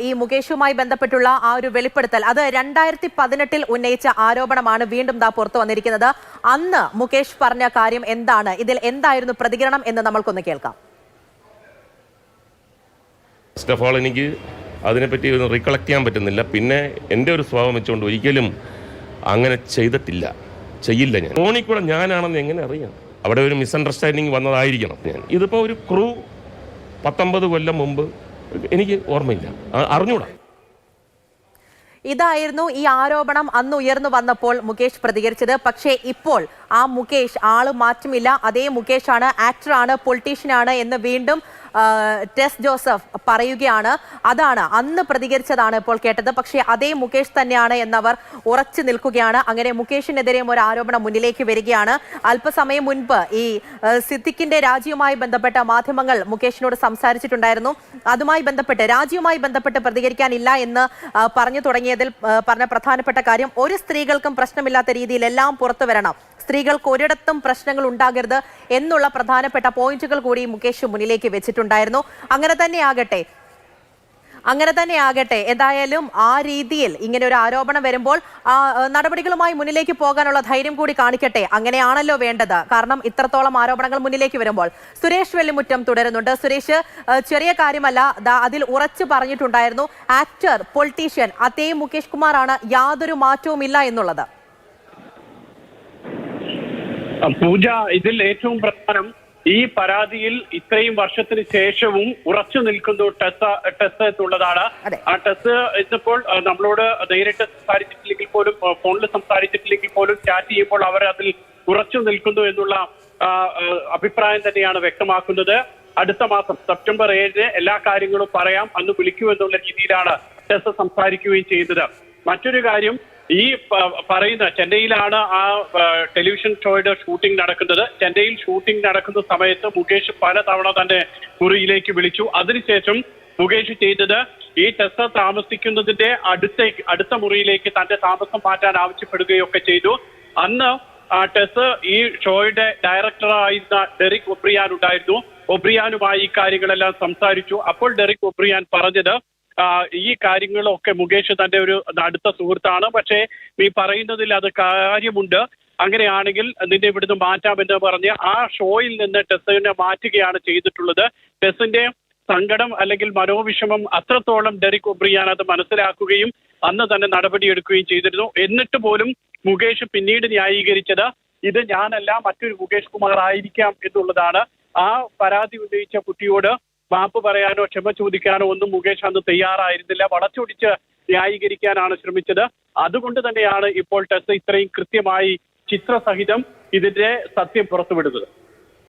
ഈ മുകേഷുമായി ബന്ധപ്പെട്ടുള്ള ആ ഒരു വെളിപ്പെടുത്തൽ അത് 2018 ഉന്നയിച്ച ആരോപണമാണ് വീണ്ടും പുറത്തു വന്നിരിക്കുന്നത്. അന്ന് മുകേഷ് പറഞ്ഞ കാര്യം എന്താണ്, ഇതിൽ എന്തായിരുന്നു പ്രതികരണം എന്ന് നമ്മൾക്കൊന്ന് കേൾക്കാം. ഫസ്റ്റ് ഓഫ് ഓൾ എനിക്ക് അതിനെപ്പറ്റി ഒന്ന് റീകളക്ട് ചെയ്യാൻ പറ്റുന്നില്ല. പിന്നെ എൻ്റെ ഒരു സ്വഭാവം വെച്ചുകൊണ്ട് ഒരിക്കലും അങ്ങനെ ചെയ്യില്ല. ഞാൻ ഫോണിൽ കൂടെ ഞാനാണെന്ന് എങ്ങനെ അറിയാം? അവിടെ ഒരു മിസ്അണ്ടർസ്റ്റാൻഡിങ് വന്നതായിരിക്കണം. ഇതിപ്പോൾ ഒരു ക്രൂ 19 കൊല്ലം മുമ്പ് എനിക്ക് ഓർമ്മയില്ല, അറിഞ്ഞൂടാ. ഇതായിരുന്നു ഈ ആരോപണം അന്ന് ഉയർന്നു വന്നപ്പോൾ മുകേഷ് പ്രതികരിച്ചത്. പക്ഷേ ഇപ്പോൾ ആ മുകേഷ് ആള് മാറ്റമില്ല, അതേ മുകേഷാണ്, ആക്ടറാണ്, പൊളിറ്റീഷ്യനാണ് എന്ന് വീണ്ടും ടെസ് ജോസഫ് പറയുകയാണ്. അതാണ് അന്ന് പ്രതികരിച്ചതാണ് ഇപ്പോൾ കേട്ടത്. പക്ഷേ അതേ മുകേഷ് തന്നെയാണ് എന്നവർ ഉറച്ചു നിൽക്കുകയാണ്. അങ്ങനെ മുകേഷിനെതിരെയും ഒരു ആരോപണം മുന്നിലേക്ക് വരികയാണ്. അല്പസമയം മുൻപ് ഈ സിദ്ദിഖിന്റെ രാജിയുമായി ബന്ധപ്പെട്ട മാധ്യമങ്ങൾ മുകേഷിനോട് സംസാരിച്ചിട്ടുണ്ടായിരുന്നു. അതുമായി ബന്ധപ്പെട്ട് രാജിയുമായി ബന്ധപ്പെട്ട് പ്രതികരിക്കാനില്ല എന്ന് പറഞ്ഞു തുടങ്ങിയതിൽ പറഞ്ഞ പ്രധാനപ്പെട്ട കാര്യം, ഒരു സ്ത്രീകൾക്കും പ്രശ്നമില്ലാത്ത രീതിയിൽ എല്ലാം പുറത്തു വരണം, സ്ത്രീകൾക്ക് ഒരിടത്തും പ്രശ്നങ്ങൾ ഉണ്ടാകരുത് എന്നുള്ള പ്രധാനപ്പെട്ട പോയിന്റുകൾ കൂടി മുകേഷ് മുന്നിലേക്ക് വെച്ചിട്ടുണ്ടായിരുന്നു. അങ്ങനെ തന്നെ ആകട്ടെ എന്തായാലും ആ രീതിയിൽ ഇങ്ങനെ ഒരു ആരോപണം വരുമ്പോൾ നടപടികളുമായി മുന്നിലേക്ക് പോകാനുള്ള ധൈര്യം കൂടി കാണിക്കട്ടെ. അങ്ങനെയാണല്ലോ വേണ്ടത്. കാരണം ഇത്രത്തോളം ആരോപണങ്ങൾ മുന്നിലേക്ക് വരുമ്പോൾ. സുരേഷ് വെള്ളിമുറ്റം തുടരുന്നുണ്ട്. സുരേഷ്, ചെറിയ കാര്യമല്ല, അതിൽ ഉറച്ചു പറഞ്ഞിട്ടുണ്ടായിരുന്നു ആക്ടർ, പൊളിറ്റീഷ്യൻ അതേ മുകേഷ് കുമാറാണ്, യാതൊരു മാറ്റവുമില്ല എന്നുള്ളത്. പൂജ, ഇതിൽ ഏറ്റവും പ്രധാനം ഈ പരാതിയിൽ ഇത്രയും വർഷത്തിന് ശേഷവും ഉറച്ചു നിൽക്കുന്നു ടെസ് എന്നുള്ളതാണ്. ആ ടെസ് ഇന്നിപ്പോൾ നമ്മളോട് നേരിട്ട് സംസാരിച്ചിട്ടില്ലെങ്കിൽ പോലും, ഫോണിൽ സംസാരിച്ചിട്ടില്ലെങ്കിൽ പോലും ചാറ്റ് ചെയ്യുമ്പോൾ അവർ അതിൽ ഉറച്ചു നിൽക്കുന്നു എന്നുള്ള അഭിപ്രായം തന്നെയാണ് വ്യക്തമാക്കുന്നത്. അടുത്ത മാസം സെപ്റ്റംബർ 7 എല്ലാ കാര്യങ്ങളും പറയാം, അന്ന് വിളിക്കൂ എന്നുള്ള രീതിയിലാണ് ടെസ് സംസാരിക്കുകയും ചെയ്യുന്നത്. മറ്റൊരു കാര്യം, ഈ പറയുന്ന ചെന്നൈയിലാണ് ആ ടെലിവിഷൻ ഷോയുടെ ഷൂട്ടിംഗ് നടക്കുന്നത്. ചെന്നൈയിൽ ഷൂട്ടിംഗ് നടക്കുന്ന സമയത്ത് മുകേഷ് പലതവണ തന്നെ മുറിയിലേക്ക് വിളിച്ചു. അതിനുശേഷം മുകേഷ് ചെയ്തത് ഈ ടെസ് താമസിക്കുന്നതിന്റെ അടുത്ത മുറിയിലേക്ക് തന്റെ താമസം മാറ്റാൻ ആവശ്യപ്പെടുകയൊക്കെ ചെയ്തു. അന്ന് ടെസ് ഈ ഷോയുടെ ഡയറക്ടറായിരുന്ന ഡെറിക് ഒബ്രിയാൻ ഉണ്ടായിരുന്നു. ഒബ്രിയാനുമായി ഈ കാര്യങ്ങളെല്ലാം സംസാരിച്ചു. അപ്പോൾ ഡെറിക് ഒബ്രിയാൻ പറഞ്ഞത്, ഈ കാര്യങ്ങളൊക്കെ മുകേഷ് തന്റെ ഒരു അടുത്ത സുഹൃത്താണ്, പക്ഷേ ഈ പറയുന്നതിൽ അത് കാര്യമുണ്ട്, അങ്ങനെയാണെങ്കിൽ നിന്നെ ഇവിടുന്ന് മാറ്റാമെന്ന് പറഞ്ഞ് ആ ഷോയിൽ നിന്ന് ടെസ്സിനെ മാറ്റുകയാണ് ചെയ്തിട്ടുള്ളത്. ടെസ്സിന്റെ സങ്കടം അല്ലെങ്കിൽ മനോവിഷമം അത്രത്തോളം ഡെറിക് ഒബ്രിയാൻ അത് മനസ്സിലാക്കുകയും അന്ന് തന്നെ നടപടിയെടുക്കുകയും ചെയ്തിരുന്നു. എന്നിട്ട് പോലും മുകേഷ് പിന്നീട് ന്യായീകരിച്ചത് ഇത് ഞാനല്ല, മറ്റൊരു മുകേഷ് കുമാർ ആയിരിക്കാം എന്നുള്ളതാണ്. ആ പരാതി ഉന്നയിച്ച കുട്ടിയോട് മാപ്പ് പറയാനോ ക്ഷമ ചോദിക്കാനോ ഒന്നും മുകേഷ് അന്ന് തയ്യാറായിരുന്നില്ല. വളച്ചൊടിച്ച് ന്യായീകരിക്കാനാണ് ശ്രമിച്ചത്. അതുകൊണ്ട് തന്നെയാണ് ഇപ്പോൾ ടെസ് ഇത്രയും കൃത്യമായി ചിത്രസഹിതം ഇതിന്റെ സത്യം പുറത്തുവിടുന്നത്.